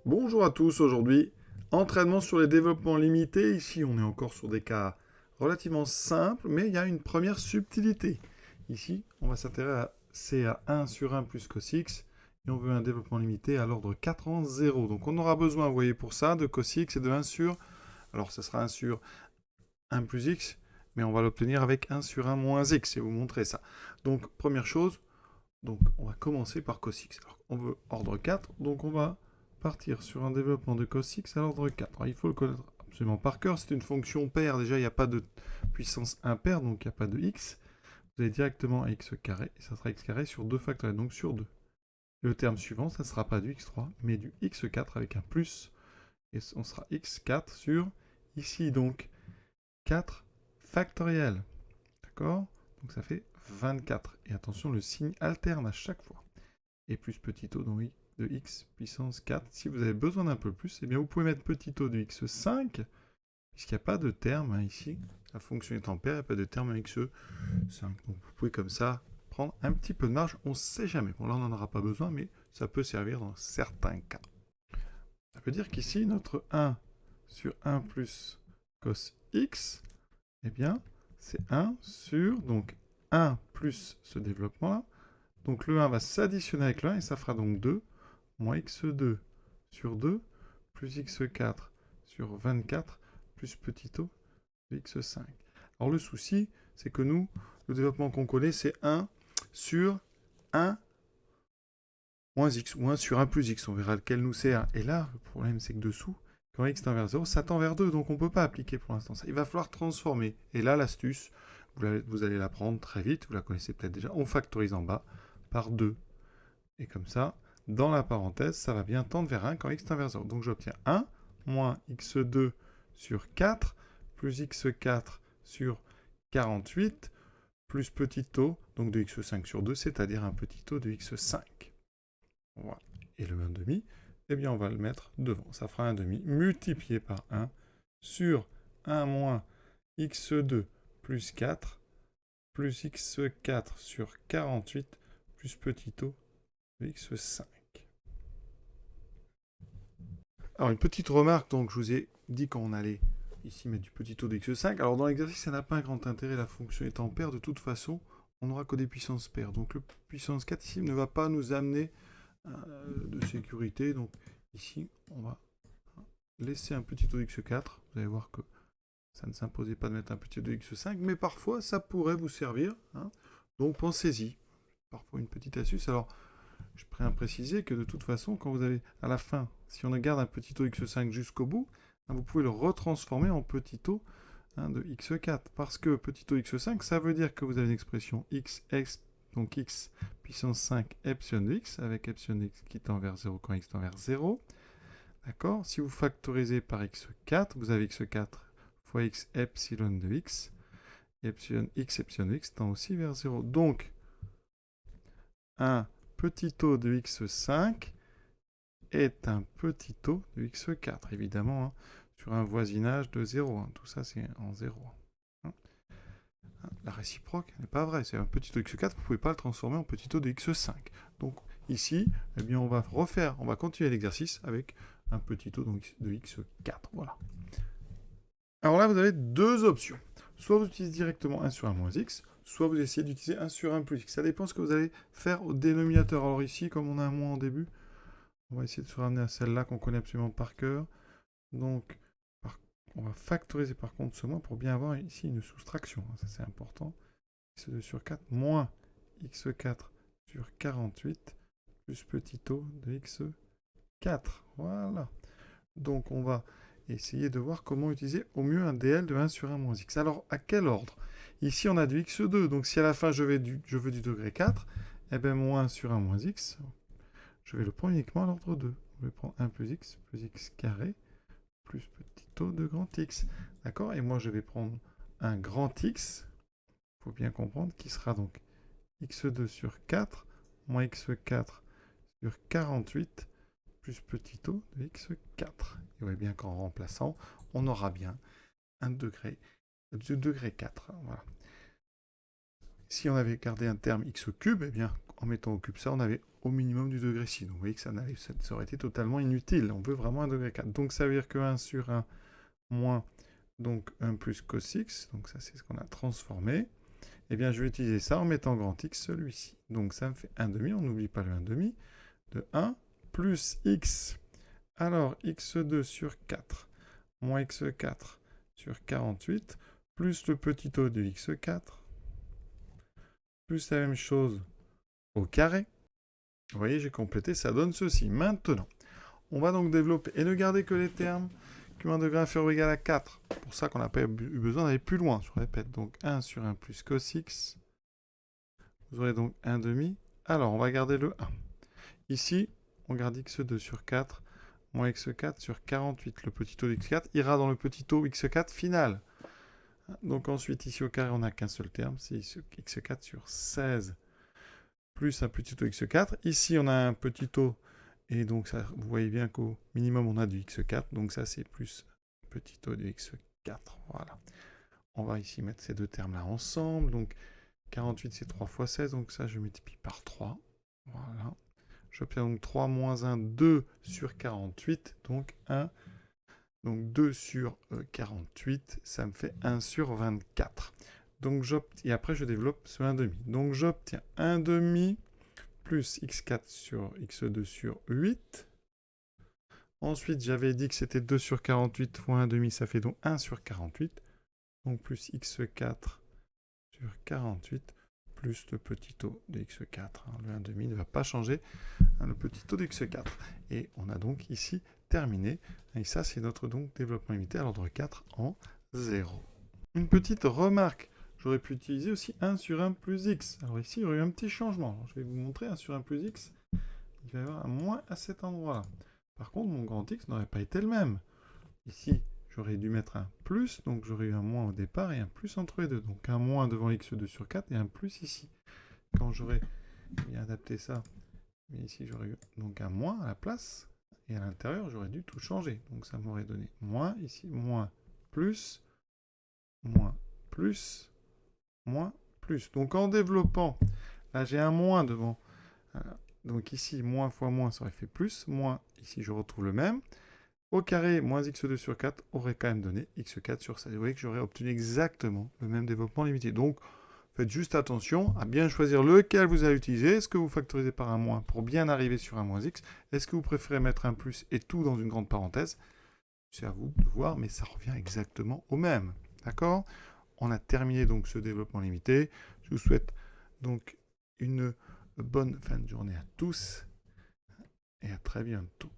Bonjour à tous, aujourd'hui, entraînement sur les développements limités. Ici, on est encore sur des cas relativement simples, mais il y a une première subtilité. Ici, on va s'intéresser à 1 sur 1 plus cos x, et on veut un développement limité à l'ordre 4 en 0. Donc on aura besoin, vous voyez, pour ça, de cos x et de 1 sur... Alors, ce sera 1 sur 1 plus x, mais on va l'obtenir avec 1 sur 1 moins x, et vous montrer ça. Donc, première chose, donc on va commencer par cos x. Alors, on veut ordre 4, donc on va partir sur un développement de cos x à l'ordre 4. Alors, il faut le connaître absolument par cœur. C'est une fonction paire. Déjà, il n'y a pas de puissance impaire, donc il n'y a pas de x. Vous allez directement à x carré, et ça sera x carré sur 2 factoriels, donc sur 2. Et le terme suivant, ça ne sera pas du x3, mais du x4 avec un plus. Et on sera x4 sur, ici donc, 4 factoriel. D'accord? Donc ça fait 24. Et attention, le signe alterne à chaque fois. Et plus petit o donc de x puissance 4. Si vous avez besoin d'un peu plus, eh bien vous pouvez mettre petit o de x5, puisqu'il n'y a pas de terme ici. La fonction est en paire, il n'y a pas de terme x5. Donc vous pouvez comme ça prendre un petit peu de marge, on ne sait jamais. Bon là on n'en aura pas besoin, mais ça peut servir dans certains cas. Ça veut dire qu'ici, notre 1 sur 1 plus cos x, eh bien, c'est 1 sur, donc 1 plus ce développement-là. Donc le 1 va s'additionner avec le 1 et ça fera donc 2 moins x2 sur 2 plus x4 sur 24 plus petit o de x5. Alors le souci, c'est que nous, le développement qu'on connaît, c'est 1 sur 1 moins x, ou 1 sur 1 plus x. On verra lequel nous sert. Et là, le problème, c'est que dessous, quand x tend vers 0, ça tend vers 2, donc on ne peut pas appliquer pour l'instant ça. Il va falloir transformer. Et là, l'astuce, vous allez l'apprendre très vite, vous la connaissez peut-être déjà, on factorise en bas par 2. Et comme ça, dans la parenthèse, ça va bien tendre vers 1 quand x tend vers 0. Donc j'obtiens 1 moins x2 sur 4 plus x4 sur 48 plus petit o, donc de x5 sur 2, c'est-à-dire un petit o de x5. Voilà. Et le 1,5, eh bien on va le mettre devant. Ça fera 1,5 multiplié par 1 sur 1 moins x2 plus 4 plus x4 sur 48 plus petit o de x5. Alors une petite remarque, donc je vous ai dit qu'on allait ici mettre du petit o de x5. Alors dans l'exercice, ça n'a pas un grand intérêt, la fonction est en paire, de toute façon, on n'aura que des puissances paires. Donc le puissance 4 ici ne va pas nous amener de sécurité. Donc ici, on va laisser un petit o de x4. Vous allez voir que ça ne s'imposait pas de mettre un petit o de x5, mais parfois ça pourrait vous servir. Hein. Donc pensez-y. Parfois une petite astuce. Alors, je préfère préciser que de toute façon, quand vous avez à la fin, si on garde un petit o x5 jusqu'au bout, hein, vous pouvez le retransformer en petit o de x4. Parce que petit o x5, ça veut dire que vous avez une expression x, donc x puissance 5 epsilon de x, avec epsilon de x qui tend vers 0 quand x tend vers 0. D'accord? Si vous factorisez par x4, vous avez x4 fois x epsilon de x, et epsilon de x tend aussi vers 0. Donc, un petit o de x5 est un petit o de x4, évidemment, hein, sur un voisinage de 0. Hein. Tout ça, c'est en 0. Hein. La réciproque n'est pas vraie. C'est un petit o de x4, vous ne pouvez pas le transformer en petit o de x5. Donc, ici, eh bien, on va continuer l'exercice avec un petit o de x4. Voilà. Alors là, vous avez deux options. Soit vous utilisez directement 1 sur 1 moins x, soit vous essayez d'utiliser 1 sur 1 plus x. Ça dépend de ce que vous allez faire au dénominateur. Alors ici, comme on a un moins en début, on va essayer de se ramener à celle-là qu'on connaît absolument par cœur. Donc, on va factoriser par contre ce moins pour bien avoir ici une soustraction. Ça, c'est important. x2 sur 4 moins x4 sur 48 plus petit o de x4. Voilà. Donc, on va essayer de voir comment utiliser au mieux un dl de 1 sur 1 moins x. Alors, à quel ordre? Ici, on a du x2, donc si à la fin je veux du degré 4, eh bien mon 1 sur 1 moins x, je vais le prendre uniquement à l'ordre 2. Je vais prendre 1 plus x carré plus petit o de grand x. D'accord? Et moi, je vais prendre un grand x, il faut bien comprendre, qui sera donc x2 sur 4 moins x4 sur 48 plus petit o de x4. Et vous voyez bien qu'en remplaçant, on aura bien un degré, du degré 4. Voilà. Si on avait gardé un terme x cube, eh bien, en mettant au cube ça, on avait au minimum du degré 6. Donc vous voyez que ça aurait été totalement inutile. On veut vraiment un degré 4. Donc ça veut dire que 1 sur 1 moins donc 1 plus cos x, donc ça c'est ce qu'on a transformé. Eh bien je vais utiliser ça en mettant grand X celui-ci. Donc ça me fait 1 demi, on n'oublie pas le 1 demi, de 1 plus x. Alors x2 sur 4 moins x4 sur 48 plus le petit o de x4 plus la même chose au carré. Vous voyez, j'ai complété, ça donne ceci. Maintenant, on va donc développer, et ne garder que les termes qui ont un degré inférieur ou égal à 4. C'est pour ça qu'on n'a pas eu besoin d'aller plus loin. Je répète, donc 1 sur 1 plus cos x. Vous aurez donc 1 demi. Alors, on va garder le 1. Ici, on garde x2 sur 4 moins x4 sur 48. Le petit o de x4 ira dans le petit o x4 final. Donc ensuite, ici au carré, on n'a qu'un seul terme, c'est x4 sur 16 plus un petit o x4. Ici, on a un petit o, et donc ça, vous voyez bien qu'au minimum, on a du x4. Donc ça, c'est plus petit o de x4. Voilà. On va ici mettre ces deux termes-là ensemble. Donc 48, c'est 3 fois 16. Donc ça, je multiplie par 3. Voilà. J'obtiens donc 3 moins 1, 2 sur 48. Donc 1. Donc 2 sur 48, ça me fait 1 sur 24. Donc et après, je développe ce 1 demi. Donc j'obtiens 1 demi plus x4 sur x2 sur 8. Ensuite, j'avais dit que c'était 2 sur 48 fois 1 demi, ça fait donc 1 sur 48. Donc plus x4 sur 48 plus le petit o de x4. Le 1 demi ne va pas changer, le petit o de x4. Et on a donc ici terminé. Et ça, c'est notre donc développement limité à l'ordre 4 en 0. Une petite remarque. J'aurais pu utiliser aussi 1 sur 1 plus x. Alors ici, il y aurait eu un petit changement. Alors, je vais vous montrer 1 sur 1 plus x. Il va y avoir un moins à cet endroit-là. Par contre, mon grand x n'aurait pas été le même. Ici, j'aurais dû mettre un plus, donc j'aurais eu un moins au départ et un plus entre les deux. Donc un moins devant x2 sur 4 et un plus ici. Quand j'aurais bien adapté ça, mais ici j'aurais eu donc un moins à la place, et à l'intérieur j'aurais dû tout changer. Donc ça m'aurait donné moins ici, moins plus, moins plus, moins plus. Donc en développant, là j'ai un moins devant. Donc ici, moins fois moins, ça aurait fait plus. Moins, ici je retrouve le même. Au carré, moins x2 sur 4 aurait quand même donné x4 sur 16. Vous voyez que j'aurais obtenu exactement le même développement limité. Donc, faites juste attention à bien choisir lequel vous allez utiliser. Est-ce que vous factorisez par un moins pour bien arriver sur un moins x? Est-ce que vous préférez mettre un plus et tout dans une grande parenthèse? C'est à vous de voir, mais ça revient exactement au même. D'accord? On a terminé donc ce développement limité. Je vous souhaite donc une bonne fin de journée à tous et à très bientôt.